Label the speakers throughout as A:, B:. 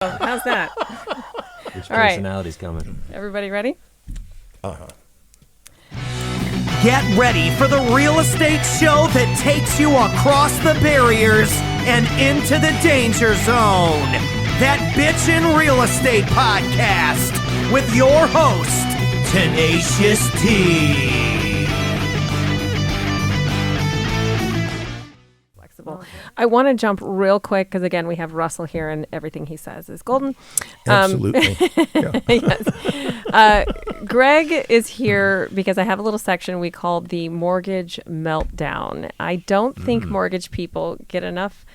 A: How's that?
B: Which
A: All right.
B: personality's coming?
A: Everybody ready?
C: Get ready for the real estate show that takes you across the barriers and into the danger zone. That Bitchin' Real Estate Podcast with your host, Tenacious T.
A: Flexible. I want to jump real quick because, again, we have Russell here and everything he says is golden.
D: Absolutely.
A: Yes. Greg is here because I have a little section we call the Mortgage Meltdown. I don't think mortgage people get enough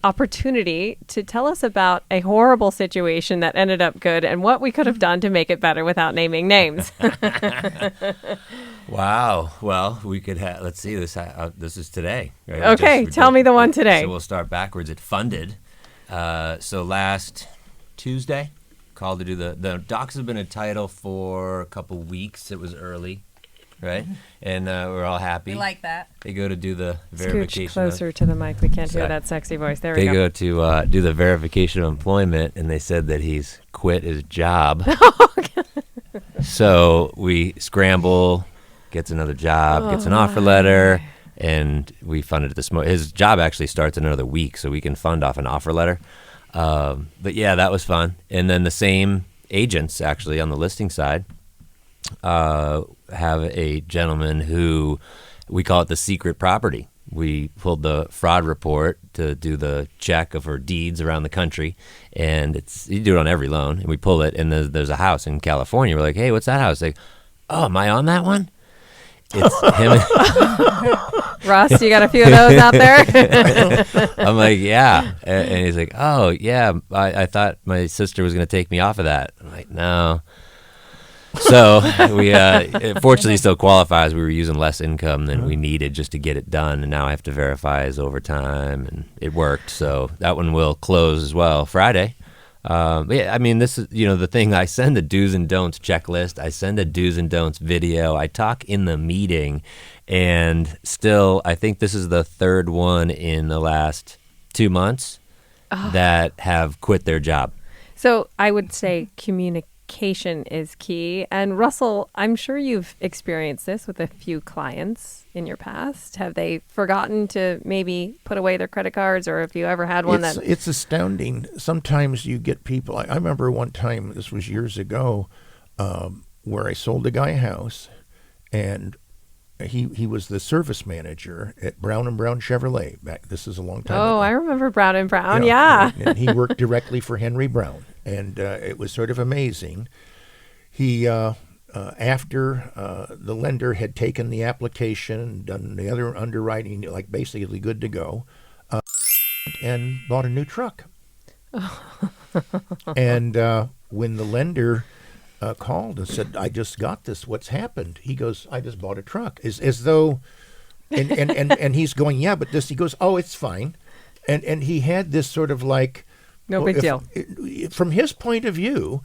A: opportunity to tell us about a horrible situation that ended up good and what we could have done to make it better without naming names.
B: Wow. Well, we could have. Let's see. This is today. Right?
A: Okay, tell me the one today.
B: So we'll start backwards. It funded. So last Tuesday, called to do the docs have been in title for a couple weeks. It was early, right? And we're all happy.
E: We like that.
B: They go to do the verification.
A: Scooch closer to the mic. We can't hear that sexy voice. There we
B: They
A: go.
B: go to do the verification of employment, and they said that he's quit his job. So we scramble, gets another job, gets an offer letter, and we funded it this morning. His job actually starts in another week, so we can fund off an offer letter. But yeah, that was fun. And then the same agents actually on the listing side have a gentleman who we call it the secret property. We pulled the fraud report to do the check of her deeds around the country, and you do it on every loan, and we pull it, and there's a house in California. We're like, hey, what's that house? Like, oh, am I on that one? It's him.
A: Russ, you got a few of those out there?
B: I'm like, yeah. And he's like, oh, yeah, I thought my sister was going to take me off of that. I'm like, no. So we fortunately still qualifies. We were using less income than we needed just to get it done, and now I have to verify his overtime, and it worked. So that one will close as well Friday. But yeah, I mean, this is, the thing. I send a do's and don'ts checklist. I send a do's and don'ts video. I talk in the meeting, and still, I think this is the third one in the last 2 months that have quit their job.
A: So I would say communication is key. And Russell, I'm sure you've experienced this with a few clients in your past. Have they forgotten to maybe put away their credit cards, or have you ever had one
D: It's astounding. Sometimes you get people. I remember one time, this was years ago, where I sold a guy a house, and he was the service manager at Brown and Brown Chevrolet. This is a long time ago.
A: Oh, I remember Brown and Brown. Yeah.
D: And he worked directly for Henry Brown, and it was sort of amazing. He after the lender had taken the application and done the other underwriting, like basically good to go, and bought a new truck. And when the lender called and said, I just got this, what's happened? He goes, I just bought a truck. As though, and he's going, yeah, but this, he goes, oh, it's fine. And he had this sort of like,
A: No big deal.
D: From his point of view,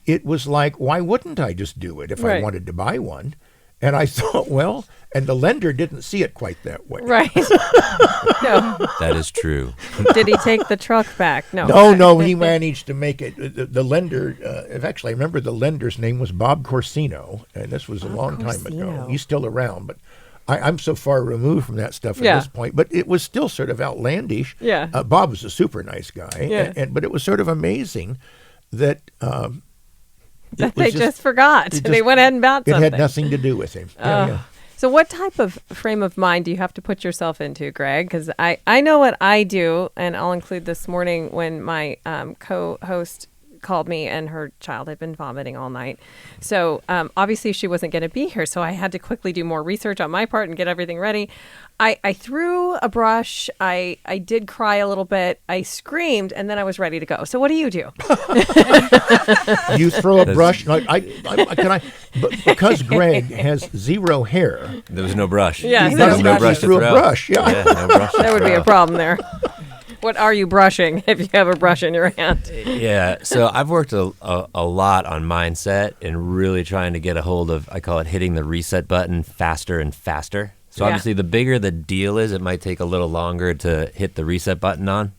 D: it was like, why wouldn't I just do it if I wanted to buy one? And I thought, well, and the lender didn't see it quite that way.
A: Right. No.
B: That is true.
A: Did he take the truck back? No.
D: No, he managed to make it. The lender, actually, I remember the lender's name was Bob Corsino, and this was a long time ago. He's still around, but I'm so far removed from that stuff at this point. But it was still sort of outlandish.
A: Yeah.
D: Bob was a super nice guy, but it was sort of amazing that
A: that they just forgot. They went ahead and bought something.
D: It had nothing to do with him.
A: So what type of frame of mind do you have to put yourself into, Greg? Because I know what I do, and I'll include this morning when my co-host called me and her child had been vomiting all night. So obviously she wasn't going to be here, so I had to quickly do more research on my part and get everything ready. I threw a brush. I did cry a little bit. I screamed, and then I was ready to go. So what do you do?
D: You throw a brush. Because Greg has zero hair.
B: There was no brush.
A: Yeah,
B: there was no brush to
D: threw
B: throw.
D: a brush. Yeah,
B: no brush.
A: There would be a problem there. What are you brushing if you have a brush in your hand?
B: Yeah, so I've worked a lot on mindset and really trying to get a hold of, I call it hitting the reset button faster and faster. So obviously the bigger the deal is, it might take a little longer to hit the reset button on.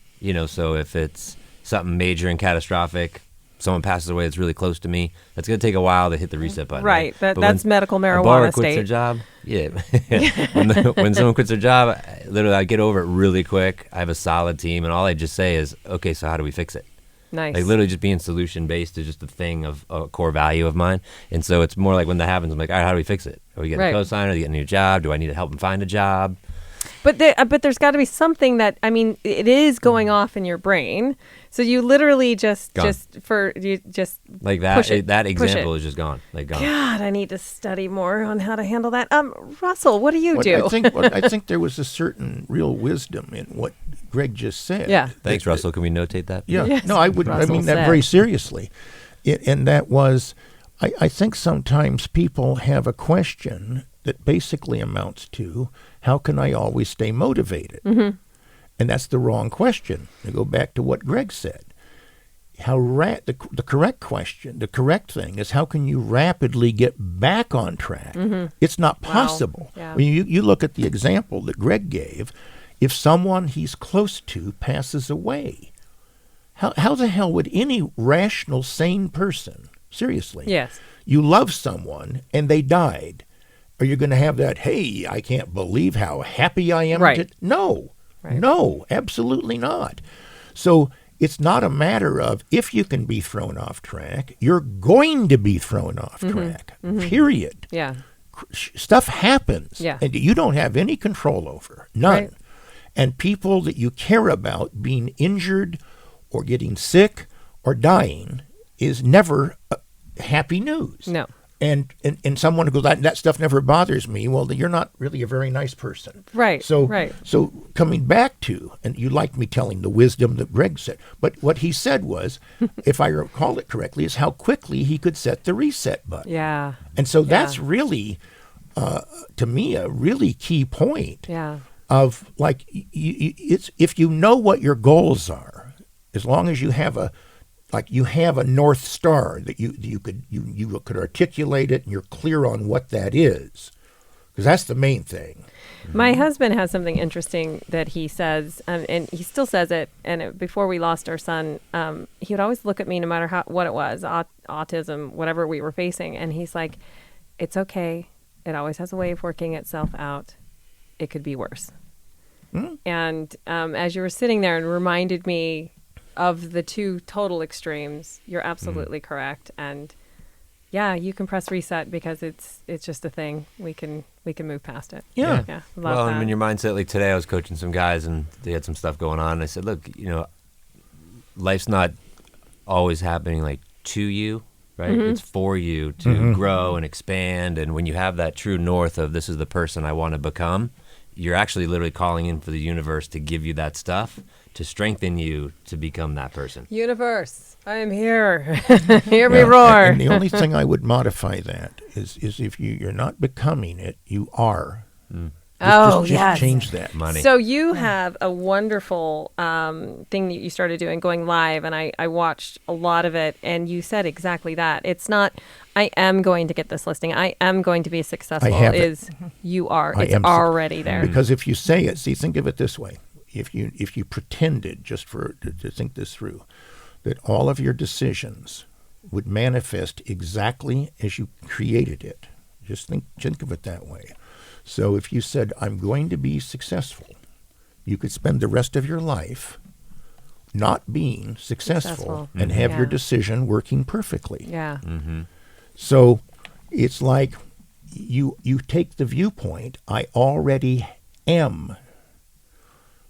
B: So if it's something major and catastrophic, someone passes away that's really close to me, that's going to take a while to hit the reset button.
A: Right.
B: But
A: That's
B: when
A: medical
B: a
A: marijuana
B: borrower quits their
A: state.
B: job, when someone quits their job, I get over it really quick. I have a solid team, and all I just say is, okay, so how do we fix it?
A: Nice.
B: Like literally just being solution based is just a thing of a core value of mine. And so it's more like when that happens, I'm like, all right, how do we fix it? Are we getting
A: Right.
B: a cosigner? Do you get a new job? Do I need to help them find a job?
A: But there's got to be something that, I mean, it is going off in your brain. So you literally just
B: Gone. Like that.
A: push it,
B: That
A: push
B: example
A: it.
B: is just gone. Like gone.
A: God, I need to study more on how to handle that. Russell, what do you do?
D: I think there was a certain real wisdom in what Greg just said.
A: Yeah.
B: Thanks, Russell. Can we notate that?
D: Yeah.
A: Yes,
D: No, I would. I
A: Russell
D: mean that
A: said.
D: very seriously. And that was, I think sometimes people have a question that basically amounts to, how can I always stay motivated?
A: Mm-hmm.
D: And that's the wrong question. To go back to what Greg said. The correct question, the correct thing is, how can you rapidly get back on track?
A: Mm-hmm.
D: It's not possible.
A: Yeah.
D: When you look at the example that Greg gave, if someone he's close to passes away, how the hell would any rational, sane person, seriously,
A: Yes.
D: you love someone and they died, are you going to have that, hey, I can't believe how happy I am?
A: Right.
D: No.
A: Right.
D: No, absolutely not. So it's not a matter of if you can be thrown off track, you're going to be thrown off track, period.
A: Yeah.
D: Stuff happens,
A: Yeah.
D: and you don't have any control over, none.
A: Right.
D: And people that you care about being injured or getting sick or dying is never happy news.
A: No.
D: And someone who goes, that stuff never bothers me. Well, then you're not really a very nice person.
A: Right.
D: So,
A: Right.
D: so coming back to, and you like me telling the wisdom that Greg said, but what he said was, if I recall it correctly, is how quickly he could set the reset button.
A: Yeah.
D: And so that's really, to me, a really key point
A: Yeah.
D: of like, it's if you know what your goals are, as long as you have a North Star that you could articulate it and you're clear on what that is, because that's the main thing.
A: My husband has something interesting that he says, and he still says it. And before we lost our son, he would always look at me, no matter what it was, autism, whatever we were facing, and he's like, "It's okay. It always has a way of working itself out. It could be worse." And as you were sitting there and reminded me of the two total extremes, you're absolutely correct. And yeah, you can press reset because it's just a thing. We can move past it.
D: Yeah.
A: Yeah. Love
B: Well,
A: that.
B: and in your mindset, like today, I was coaching some guys and they had some stuff going on. And I said, look, life's not always happening like to you, right? It's for you to grow and expand. And when you have that true north of this is the person I want to become, you're actually literally calling in for the universe to give you that stuff to strengthen you to become that person.
A: Universe, I am here. Hear me roar.
D: And the only thing I would modify that is if you're not becoming it, you are. Just
A: yes.
D: change that.
B: Money.
A: So you have a wonderful thing that you started doing, going live, and I watched a lot of it, and you said exactly that. It's not, I am going to get this listing. I am going to be successful.
D: I have it.
A: Is you are.
D: I
A: It's
D: am
A: already there.
D: Because if you say it, see, think of it this way. If you pretended, just to think this through, that all of your decisions would manifest exactly as you created it, just think of it that way. So if you said, I'm going to be successful, you could spend the rest of your life not being successful and have your decision working perfectly.
A: Yeah.
D: So it's like you take the viewpoint, I already am.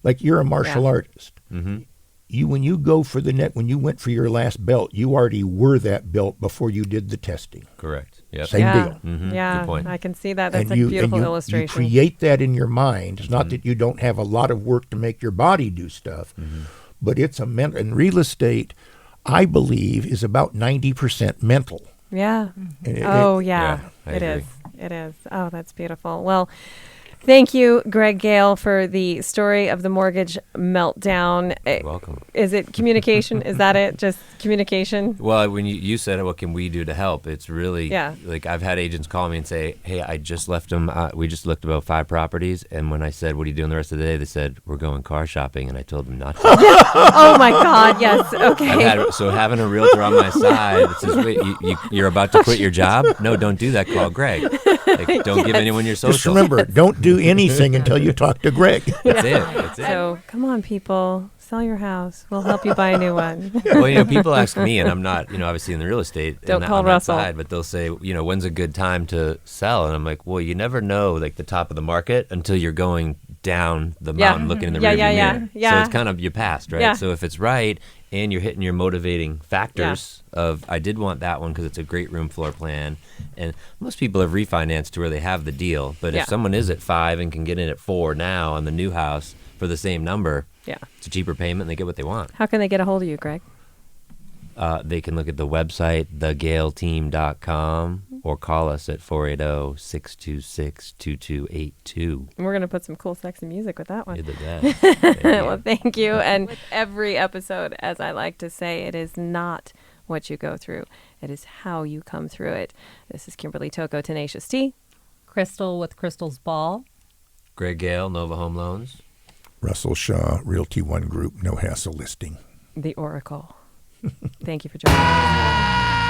D: Like you're a martial artist. When you go for when you went for your last belt, you already were that belt before you did the testing.
B: Correct. Yep.
D: Same
A: Yeah.
D: deal.
A: Yeah.
B: Good point.
A: I can see that. That's
D: And
A: a beautiful
D: you
A: illustration.
D: create that in your mind. It's not that you don't have a lot of work to make your body do stuff, but it's a mental. And real estate, I believe, is about 90% mental.
A: Yeah.
D: And
A: Oh,
B: yeah,
A: yeah.
B: I
A: It
B: agree.
A: is. It is. Oh, that's beautiful. Well, Thank you, Greg Gale, for the story of the mortgage meltdown.
B: You're welcome.
A: Is it communication? Is that it? Just communication?
B: Well, when you said, what can we do to help? It's really,
A: Yeah.
B: like I've had agents call me and say, hey, I just left them. We just looked about 5 properties. And when I said, what are you doing the rest of the day? They said, we're going car shopping. And I told them not to.
A: Oh, my God. Yes. Okay.
B: So having a realtor on my side that says, wait, you're about to quit your job? No, don't do that. Call Greg. Like, don't give anyone your social.
D: Just remember, don't do anything until you talk to Greg.
B: That's it. That's it.
A: So come on, people. Sell your house. We'll help you buy a new one.
B: Well, people ask me, and I'm not, obviously in the real estate
A: Don't call
B: on that
A: Russell.
B: side, but they'll say, when's a good time to sell? And I'm like, well, you never know, like the top of the market until you're going down the mountain looking in the rearview mirror.
A: Yeah.
B: So it's kind of you passed, right?
A: Yeah.
B: So if it's right and you're hitting your motivating factors of, I did want that one because it's a great room floor plan, and most people have refinanced to where they have the deal. But if someone is at 5 and can get in at 4 now on the new house for the same number, it's a cheaper payment and they get what they want.
A: How can they get a hold of you, Greg?
B: They can look at the website, thegaleteam.com, or call us at 480-626-2282.
A: We're going to put some cool, sexy music with that one.
B: You're the best.
A: Well, thank you. And with every episode, as I like to say, it is not what you go through. It is how you come through it. This is Kimberly Toko, Tenacious T.
E: Crystal with Crystal's Ball.
B: Greg Gale, Nova Home Loans.
D: Russell Shaw, Realty One Group, no hassle listing.
A: The Oracle. Thank you for joining us.